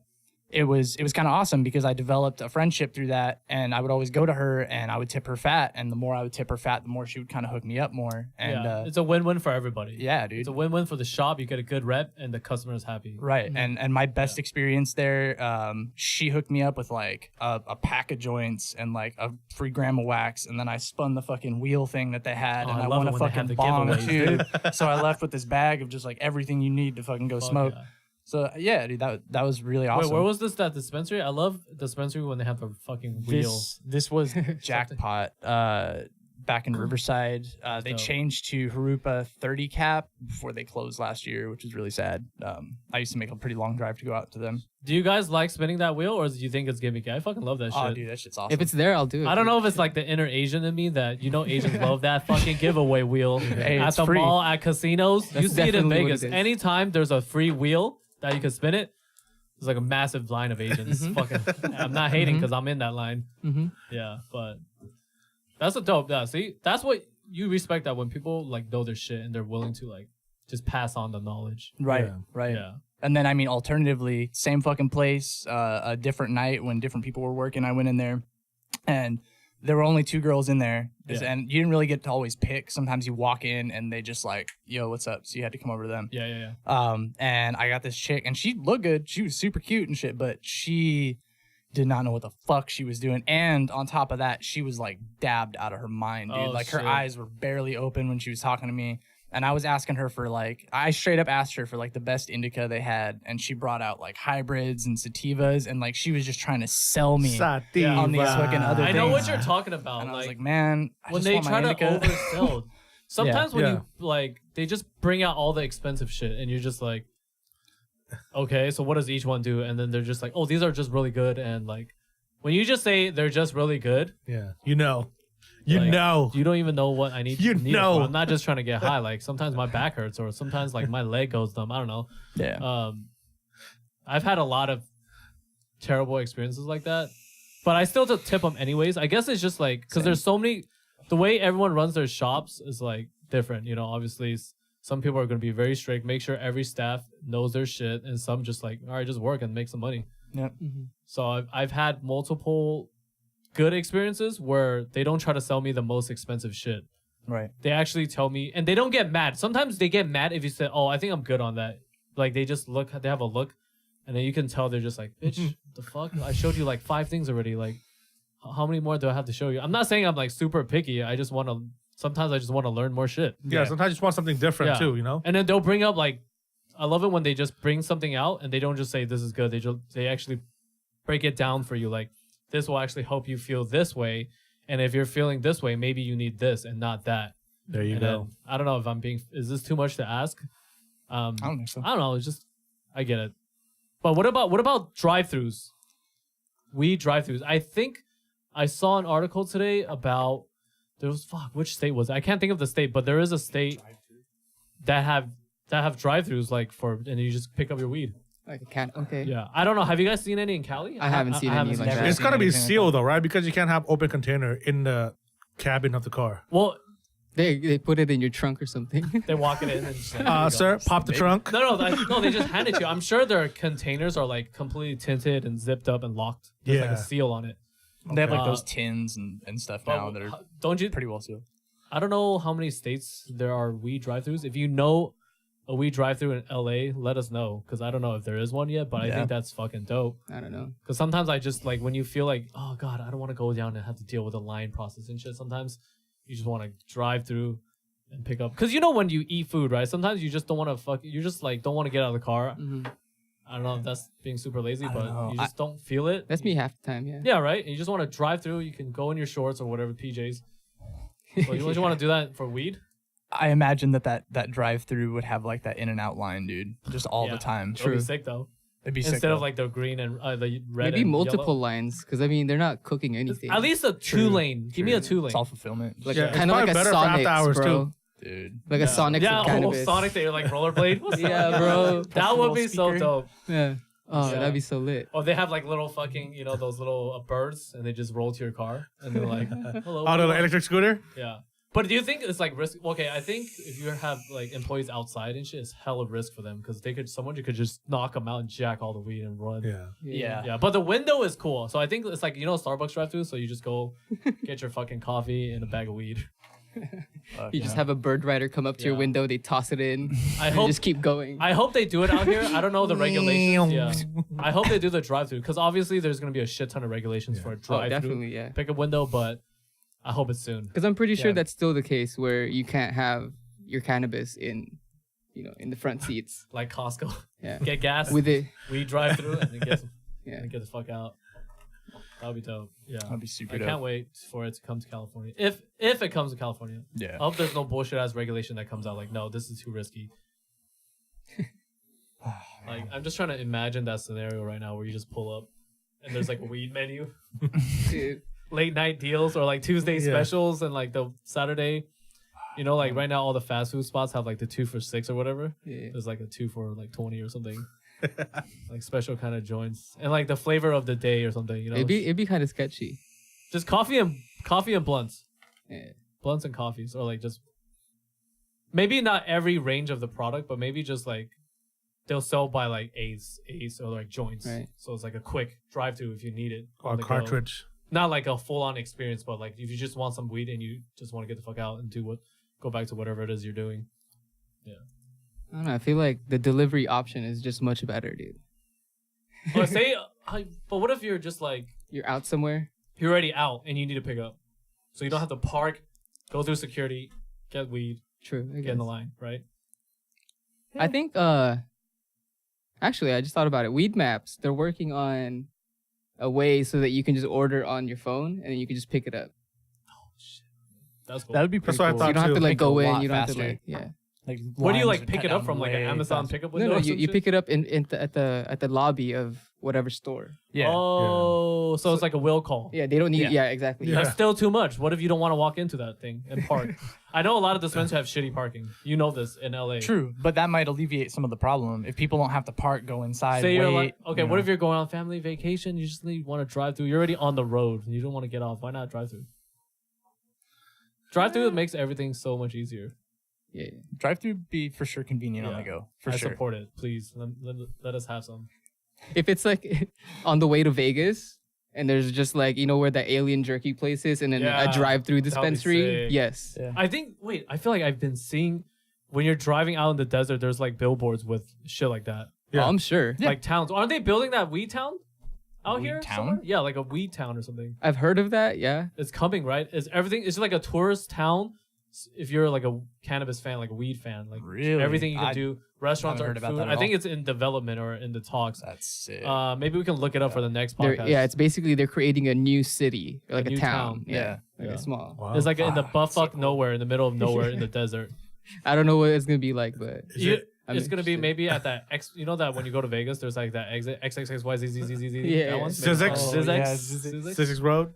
A: it was kind of awesome because I developed a friendship through that, and I would always go to her and I would tip her fat, and the more I would tip her fat, the more she would kind of hook me up more. And
B: it's a win-win for everybody.
A: Yeah, dude.
B: It's a win-win for the shop. You get a good rep, and the customer is happy.
A: Right. And my best experience there, she hooked me up with like a pack of joints and like a free gram of wax, and then I spun the fucking wheel thing that they had, and
B: I
A: I
B: love
A: won
B: it
A: a
B: when they have
A: fucking
B: the
A: bong
B: giveaways,
A: too. So I left with this bag of just like everything you need to fucking go smoke.
B: Yeah.
A: So yeah, dude, that was really awesome.
B: Wait, where was this? That dispensary? I love dispensary when they have the fucking wheel.
A: This was Jackpot back in Riverside. They
B: dope.
A: changed to Harupa 30 cap before they closed last year, which is really sad. I used to make a pretty long drive to go out to them.
B: Do you guys like spinning that wheel, or do you think it's gimmicky? I fucking love that shit.
A: Oh, dude, that shit's awesome.
D: If it's there, I'll do it.
B: I don't
D: dude.
B: know if it's like the inner Asian in me that Asians love that fucking giveaway wheel
A: Hey,
B: at
A: it's
B: the
A: free.
B: mall, at casinos.
D: That's
B: you see it in
D: definitely what
B: Vegas.
D: it is.
B: Anytime there's a free wheel that you can spin it, there's like a massive line of Asians. Fucking, I'm not hating because I'm in that line. Yeah, but that's a dope. Yeah, see, that's what you respect, that when people like know their shit and they're willing to like just pass on the knowledge.
A: Right,
C: Yeah.
A: right.
B: Yeah.
A: And then, I mean, alternatively, same fucking place, a different night when different people were working, I went in there and there were only 2 girls in there.
B: Yeah.
A: And you didn't really get to always pick. Sometimes you walk in and they just like, yo, what's up? So you had to come over to them.
B: Yeah.
A: And I got this chick and she looked good. She was super cute and shit, but she did not know what the fuck she was doing. And on top of that, she was like dabbed out of her mind, dude.
B: Oh,
A: like her
B: shit.
A: eyes were barely open when she was talking to me. And I was asking her for like, I straight up asked her for like the best indica they had. And she brought out like hybrids and sativas. And like, she was just trying to sell me
C: Sativa.
A: on these fucking other
B: I know what
A: things.
B: you're talking about.
A: And I was
B: like
A: like, man, I
B: when
A: just
B: they
A: want my
B: try to
A: indica.
B: oversell. Sometimes when
C: Yeah.
B: you like, they just bring out all the expensive shit, and you're just like, okay, so what does each one do? And then they're just like, oh, these are just really good. And like, when you just say they're just really good,
C: Yeah. You know. You
B: like,
C: know.
B: you don't even know what I need.
C: You
B: need it
C: know.
B: for. I'm not just trying to get high. Like sometimes my back hurts, or sometimes like my leg goes numb. I don't know.
A: Yeah.
B: I've had a lot of terrible experiences like that, but I still tip them anyways. I guess it's just like because there's so many. The way everyone runs their shops is like different. You know, obviously some people are going to be very strict, make sure every staff knows their shit, and some just like, all right, just work and make some money.
A: Yeah.
B: So I've had multiple good experiences where they don't try to sell me the most expensive shit.
A: Right.
B: They actually tell me, and they don't get mad. Sometimes they get mad if you say, "Oh, I think I'm good on that." Like they just look, they have a look, and then you can tell they're just like, "Bitch, the fuck? I showed you like 5 things already. Like, how many more do I have to show you?" I'm not saying I'm like super picky. I just want to. Sometimes I just want to learn more shit.
C: Yeah, sometimes you just want something different too, you know?
B: And then they'll bring up like, I love it when they just bring something out and they don't just say this is good. They actually break it down for you. Like, this will actually help you feel this way. And if you're feeling this way, maybe you need this and not that.
C: There you go.
B: I don't know if I'm being, is this too much to ask?
A: I don't think so.
B: I don't know. It's just, I get it. But what about drive-thrus? Weed drive-thrus. I think I saw an article today about, which state was it? I can't think of the state, but there is a state that have drive-thrus like and you just pick up your weed.
D: Like a can. Okay.
B: Yeah, I don't know. Have you guys seen any in Cali?
D: I haven't seen any like that.
C: It's gotta be sealed though, right? Because you can't have open container in the cabin of the car.
B: Well,
D: they put it in your trunk or something.
B: they walk it in and just like,
C: Sir, pop the trunk.
B: No, they just hand it to you. I'm sure their containers are like completely tinted and zipped up and locked. There's like a seal on it.
A: They have like those tins and stuff now that are pretty well sealed.
B: I don't know how many states there are weed drive-thrus. If you know a weed drive-thru in LA, let us know because I don't know if there is one yet, but I think that's fucking dope.
D: I don't know.
B: Because sometimes I just like when you feel like, oh God, I don't want to go down and have to deal with the line process and shit. Sometimes you just want to drive through and pick up. Because you know when you eat food, right? Sometimes you just don't want to you just like don't want to get out of the car. Mm-hmm. I don't know if that's being super lazy, but you just don't feel it.
D: That's me half the time, yeah.
B: Yeah, right? And you just want to drive through. You can go in your shorts or whatever, PJs. So you want to do that for weed?
A: I imagine that drive-through would have like that in and out line, dude, just all the time.
B: It would be sick though.
A: It'd be sick
B: instead of like the green and the red.
D: Maybe
B: and
D: multiple
B: yellow.
D: lines, because I mean they're not cooking anything.
B: At least a 2-lane. Give me a 2-lane.
A: It's all fulfillment.
D: Like kind of like a Sonic, bro.
A: Too. Dude.
D: Like a Sonic of cannabis.
B: Sonic that you're like rollerblade.
D: Yeah, bro.
B: That would be so dope.
D: Yeah. Oh, that'd be so lit.
B: Oh, they have like little fucking, those little birds, and they just roll to your car, and they're like, hello.
C: Oh, the electric scooter?
B: Yeah. But do you think it's like risk? Okay, I think if you have like employees outside and shit, it's hella risk for them because someone could just knock them out and jack all the weed and run.
A: Yeah.
B: But the window is cool, so I think it's like Starbucks drive-thru, so you just go get your fucking coffee and a bag of weed.
D: You just have a bird rider come up to your window, they toss it in, just keep going.
B: I hope they do it out here. I don't know the regulations. Yeah, I hope they do the drive-thru because obviously there's gonna be a shit ton of regulations for a drive-thru.
D: Definitely, yeah.
B: Pick a window, but I hope it's soon.
D: Because I'm pretty sure that's still the case where you can't have your cannabis in the front seats.
B: Like Costco.
D: Yeah.
B: Get gas
D: with it.
B: We drive through and then get the fuck out. That would be dope. Yeah.
A: That'd be super dope.
B: I can't wait for it to come to California. If it comes to California.
A: Yeah.
B: I hope there's no bullshit ass regulation that comes out like, no, this is too risky. Like, I'm just trying to imagine that scenario right now where you just pull up and there's like a weed menu.
D: Dude.
B: Late night deals or like Tuesday specials and like the Saturday. Like right now all the fast food spots have like the 2 for $6 or whatever. Yeah. There's like a 2 for like 20 or something. Like special kind of joints and like the flavor of the day or something.
D: It'd be kind of sketchy.
B: Just coffee and blunts.
D: Yeah.
B: Blunts and coffees or like just maybe not every range of the product, but maybe just like they'll sell by like eighths or like joints. Right. So it's like a quick drive-through if you need it.
C: Or a cartridge.
B: Not like a full-on experience, but like if you just want some weed and you just want to get the fuck out and go back to whatever it is you're doing. Yeah.
D: I don't know. I feel like the delivery option is just much better, dude.
B: But what if you're just like
D: you're out somewhere?
B: You're already out and you need to pick up, so you don't have to park, go through security, get weed.
D: True.
B: Get in the line, right?
D: I think. Actually, I just thought about it. Weed Maps. They're working on a way so that you can just order on your phone and then you can just pick it up.
B: Oh shit, that's cool.
A: That would be pretty cool.
D: You don't have to like go in. You don't have to like
B: Like, where do you like pick it up from? Like an Amazon pickup window?
D: No, you pick it up at the lobby of whatever store.
A: Yeah.
B: Oh, so it's like a will call.
D: Yeah, they don't need.
A: Yeah.
D: Yeah, exactly.
C: Yeah.
B: That's still too much. What if you don't want to walk into that thing and park? I know a lot of dispensaries have shitty parking. You know this in LA.
A: True, but that might alleviate some of the problem if people don't have to park, go inside,
B: Say
A: wait.
B: you're like, okay,
A: you
B: what
A: know.
B: if you're going on family vacation? You just want to drive through. You're already on the road. You don't want to get off. Why not drive through? Drive through makes everything so much easier.
D: Yeah.
A: Drive-through be for sure convenient on
B: Yeah.
A: the go? For
B: I
A: sure.
B: support it. Please let us have some.
D: If it's like on the way to Vegas and there's just like where the alien jerky place is and then
B: Yeah,
D: a drive-through
B: that'd be
D: dispensary.
B: sick.
D: Yes.
A: Yeah.
B: I feel like I've been seeing when you're driving out in the desert, there's like billboards with shit like that.
C: Yeah.
D: Oh, I'm sure.
A: Yeah.
B: Like towns. Aren't they building that weed town out
A: Weed
B: here?
A: town?
B: somewhere? Yeah, like a weed town or something.
D: I've heard of that. Yeah.
B: It's coming, right? It's like a tourist town. If you're like a cannabis fan, like a weed fan, like
A: Really?
B: everything you can
A: I
B: do, restaurants
A: haven't
B: or
A: heard about
B: food.
A: that
B: I
A: at
B: think
A: all.
B: it's in development or in the talks.
A: That's sick.
B: Maybe we can look it up for the next
D: They're,
B: podcast.
D: yeah, it's basically they're creating a new city, or like a
B: new
D: town.
B: town.
D: Yeah. Like
B: Yeah.
D: a small.
C: Wow.
B: It's like in the
A: Wow, so
B: bumfuck nowhere, in the middle of nowhere, in the desert.
D: I don't know what it's gonna be like, but
C: Is
B: You-
C: it-
D: I'm
B: it's gonna be
D: interested.
B: maybe at that you know that when you go to Vegas, there's like that exit XXXYZZZZ.
D: Yeah,
B: that
D: yeah.
B: one.
C: Zizix?
A: Oh,
B: Zizix.
A: yeah,
B: Zizix.
C: Sixth Road.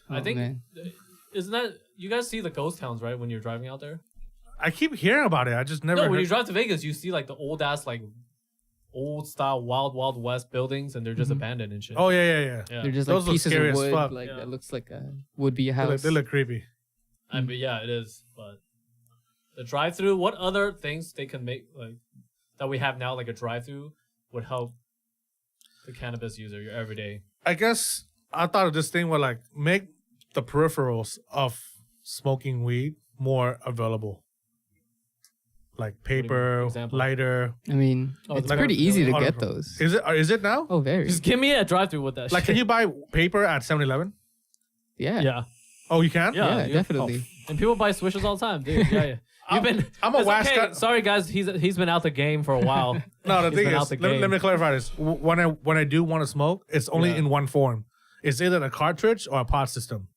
B: I
D: Oh,
B: think
D: man.
B: isn't that you guys see the ghost towns right when you're driving out there?
C: I keep hearing about it. I just never.
B: No, when
C: heard-
B: you drive to Vegas, you see like the old ass like old style Wild West buildings, and they're just abandoned and shit.
C: Oh yeah.
B: yeah.
D: They're just
C: Those
D: like
C: look
D: pieces
C: scary
D: of
C: as
D: wood,
C: fuck.
D: like
B: Yeah.
D: that looks like a would be a
C: They look,
D: house.
C: they look creepy.
B: I mean, yeah, it is. But the drive-through, what other things they can make like that we have now, like a drive-through, would help the cannabis user, your everyday.
C: I guess I thought of this thing where like make the peripherals of smoking weed more available, like
B: do you mean?
C: paper,
B: Example?
C: lighter.
D: I mean,
B: Oh,
D: it's
B: like-
D: pretty easy to
C: Like-
D: get those.
C: Is it now?
D: Oh, very.
B: Just give me a drive-through with that.
C: Like,
B: shit.
C: can you buy paper at 7-Eleven?
D: Yeah.
B: Yeah,
C: Oh, you can.
B: Yeah.
D: Yeah,
B: you-
D: definitely.
B: and people buy Swishers all the time, dude. Yeah. You've been.
C: I'm a
B: it's
C: wax
B: okay.
C: guy.
B: Sorry, guys. He's been out the game for a while.
C: No, the
B: He's
C: thing
B: been
C: is,
B: out the
C: let
B: game.
C: me clarify this. When I do want to smoke, it's only
B: Yeah.
C: in one form. It's either a cartridge or a pod system.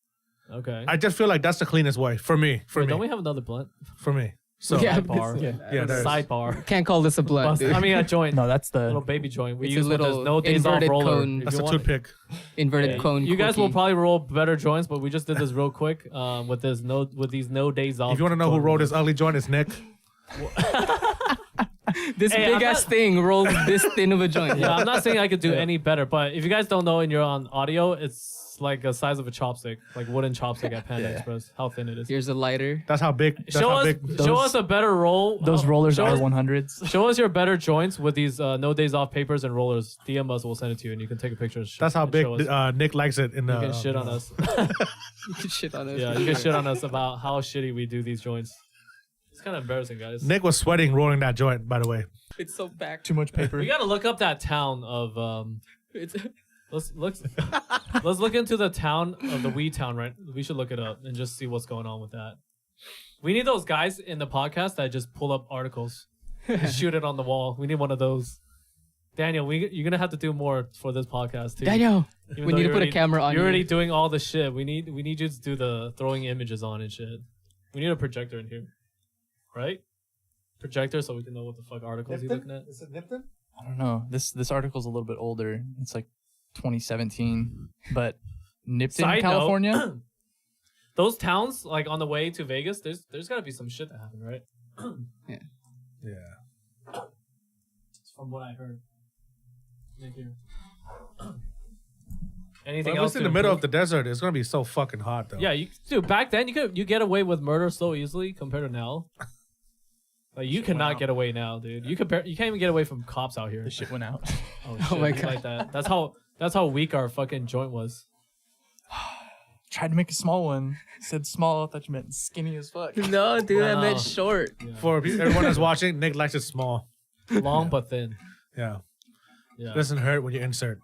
B: Okay.
C: I just feel like that's the cleanest way for me.
B: Wait, don't we have another blunt?
C: For me. So
D: Yeah,
B: Sidebar.
C: yeah, there is.
B: Sidebar.
D: Can't call this a blunt, dude.
B: I mean, a joint.
A: No, that's
B: little
A: the
B: baby joint. We
D: It's a
B: use when there's
D: little
B: no days off
D: inverted
B: roller.
D: cone.
B: If
C: that's
B: you
C: a
B: want-
C: toothpick.
D: Inverted
B: Yeah,
D: cone.
B: You guys will
D: quickie.
B: probably roll better joints, but we just did this real quick with these no days off.
C: If you want to know who
B: joint
C: wrote
B: rules.
C: this ugly joint, it's Nick.
D: This
B: Hey, I'm
D: big ass
B: not-
D: thing rolls this thin of a joint.
B: Yeah, I'm not saying I could do any better, but if you guys don't know and you're on audio, it's like the size of a chopstick, like wooden chopstick at Panda
A: Yeah.
B: Express. How thin it is.
D: Here's a lighter.
C: That's how big. That's
B: Show
C: how
B: us,
C: big.
B: show us a better roll.
A: those rollers
B: show
A: are
B: us,
A: 100s.
B: show us your better joints with these no days off papers and rollers. DM us, we'll send it to you, and you can take a picture.
C: That's how
B: and
C: big
B: show us.
C: Nick likes it. In the
B: You can shit on us.
D: You can shit on us.
B: Yeah, you can shit on us about how shitty we do these joints. It's kind of embarrassing, guys.
C: Nick was sweating rolling that joint. By the way,
D: It's so back.
A: Too much paper.
B: We gotta look up that town of
D: It's,
B: let's look into the town of the weed town, right? We should look it up and just see what's going on with that. We need those guys in the podcast that just pull up articles and shoot it on the wall. We need one of those. Daniel, you're gonna have to do more for this podcast too.
D: Daniel,
B: Even
D: we
B: though
D: need to
B: you're
D: put a
B: already-
D: camera on
B: You're
D: you.
B: already doing all the shit. We need you to do the throwing images on and shit. We need a projector in here, right? Projector so we can know what the fuck articles he's looking at.
C: Is it Nipton?
A: I don't know. This article's a little bit older. It's like 2017, but Nipton,
B: Side note,
A: California.
B: Those towns, like on the way to Vegas, there's got to be some shit that happened, right?
C: Yeah.
B: From what I heard. Thank you. Anything
C: If
B: else?
C: it's in the middle of the desert, it's gonna be so fucking hot though.
B: Yeah, dude. Back then, you get away with murder so easily compared to now. Like you cannot get away now, dude. You can't even get away from cops out here.
A: The shit went out.
B: Oh,
D: Oh my
B: shit, like that. That's how weak our fucking joint was.
A: Tried to make a small one. Said small. I thought you meant skinny as fuck.
D: no, dude, I
B: Wow.
D: meant short.
C: For everyone that's watching, Nick likes it small.
B: Long but thin.
C: Yeah.
B: Yeah.
C: Doesn't hurt when you insert.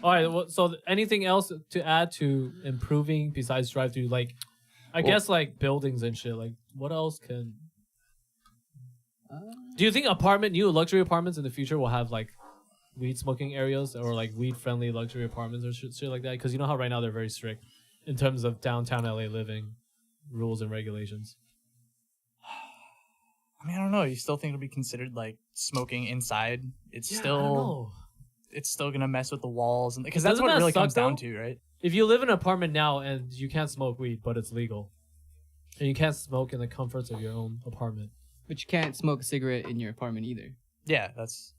B: All right. Well, so anything else to add to improving besides drive-through? Like, I guess like buildings and shit. Like, what else can? Do you think new luxury apartments in the future will have like weed smoking areas or like weed friendly luxury apartments or shit like that? Because you know how right now they're very strict in terms of downtown LA living rules and regulations.
A: I mean, I don't know. You still think it'll be considered like smoking inside? It's
B: I don't
A: still.
B: know.
A: it's still gonna mess with the walls, and because that's
B: Doesn't
A: what it
B: that
A: really
B: suck,
A: comes down
B: though?
A: to, right?
B: If you live in an apartment now and you can't smoke weed, but it's legal, and you can't smoke in the comforts of your own apartment,
D: But you can't smoke a cigarette in your apartment either.
A: Yeah, that's.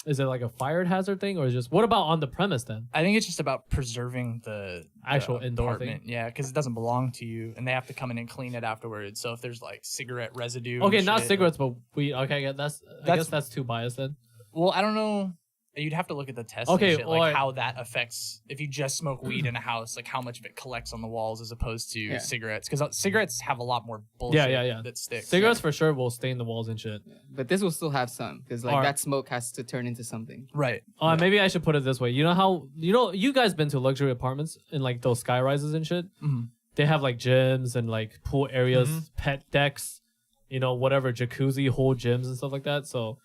B: is it like a fire hazard thing, or is just what about on the premise then?
A: I think it's just about preserving the
B: Actual indoor
A: apartment.
B: thing?
A: Yeah, because it doesn't belong to you, and they have to come in and clean it afterwards. So if there's like cigarette residue,
B: Okay,
A: and
B: not
A: shit,
B: cigarettes, but weed. Okay, I guess that's too biased then.
A: Well, I don't know. You'd have to look at the test.
B: Okay,
A: and shit, like
B: or-
A: how that affects if you just smoke weed in a house, like how much of it collects on the walls as opposed to cigarettes. Because cigarettes have a lot more bullshit
B: Yeah.
A: that sticks.
B: Cigarettes for sure will stain the walls and shit.
D: But this will still have some because like
B: Or-
D: that smoke has to turn into something.
A: Right.
B: Maybe I should put it this way. You know how you guys been to luxury apartments in like those sky rises and shit.
A: Mm-hmm.
B: They have like gyms and like pool areas, pet decks, whatever, jacuzzi, whole gyms and stuff like that. So,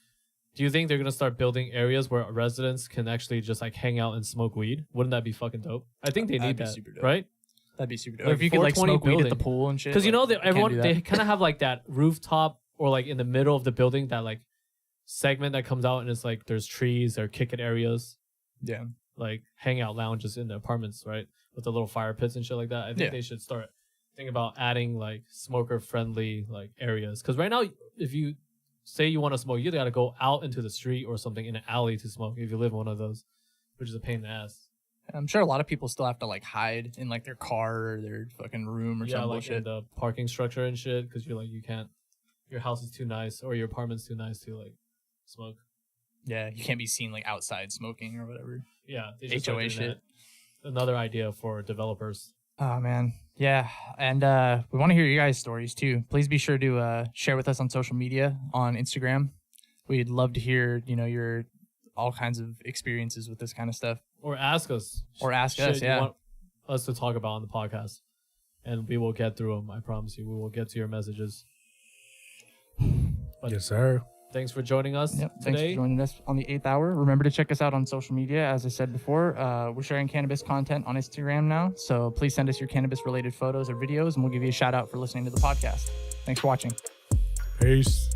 B: do you think they're gonna start building areas where residents can actually just like hang out and smoke weed? Wouldn't that be fucking dope? I think they
A: That'd
B: need
A: be
B: that,
A: super dope.
B: right?
A: That'd be super dope.
B: Like
A: If you could like
B: 420
A: smoke weed at the
B: building.
A: pool and shit.
B: Because
A: like,
B: they
A: can't
B: everyone
A: do that.
B: they kind of have like that rooftop or like in the middle of the building that like segment that comes out and it's like there's trees or kick it areas,
A: Yeah.
B: like hangout lounges in the apartments, right? With the little fire pits and shit like that. I think they should start thinking about adding like smoker friendly like areas. Because right now, if you say you want to smoke, you got to go out into the street or something in an alley to smoke if you live in one of those, which is a pain in the ass.
A: I'm sure a lot of people still have to like hide in like their car or their fucking room or
B: Yeah,
A: some
B: like
A: bullshit.
B: in the parking structure and shit, because you're like you can't, your house is too nice or your apartment's too nice to like smoke.
A: Yeah, you can't be seen like outside smoking or whatever.
B: Yeah, they should start
A: HOA
B: doing
A: shit.
B: that. Another idea for developers.
A: Oh man, yeah, and we want to hear your guys' stories too. Please be sure to share with us on social media on Instagram. We'd love to hear your all kinds of experiences with this kind of stuff.
B: Or ask us.
A: Or ask
B: shit
A: us,
B: you
A: yeah.
B: want us to talk about on the podcast, and we will get through them. I promise you, we will get to your messages. But
C: Yes, sir.
B: thanks for joining us
A: Yep. Thanks
B: today.
A: for joining us on the 8th hour. Remember to check us out on social media. As I said before, we're sharing cannabis content on Instagram now. So please send us your cannabis related photos or videos and we'll give you a shout out for listening to the podcast. Thanks for watching.
C: Peace.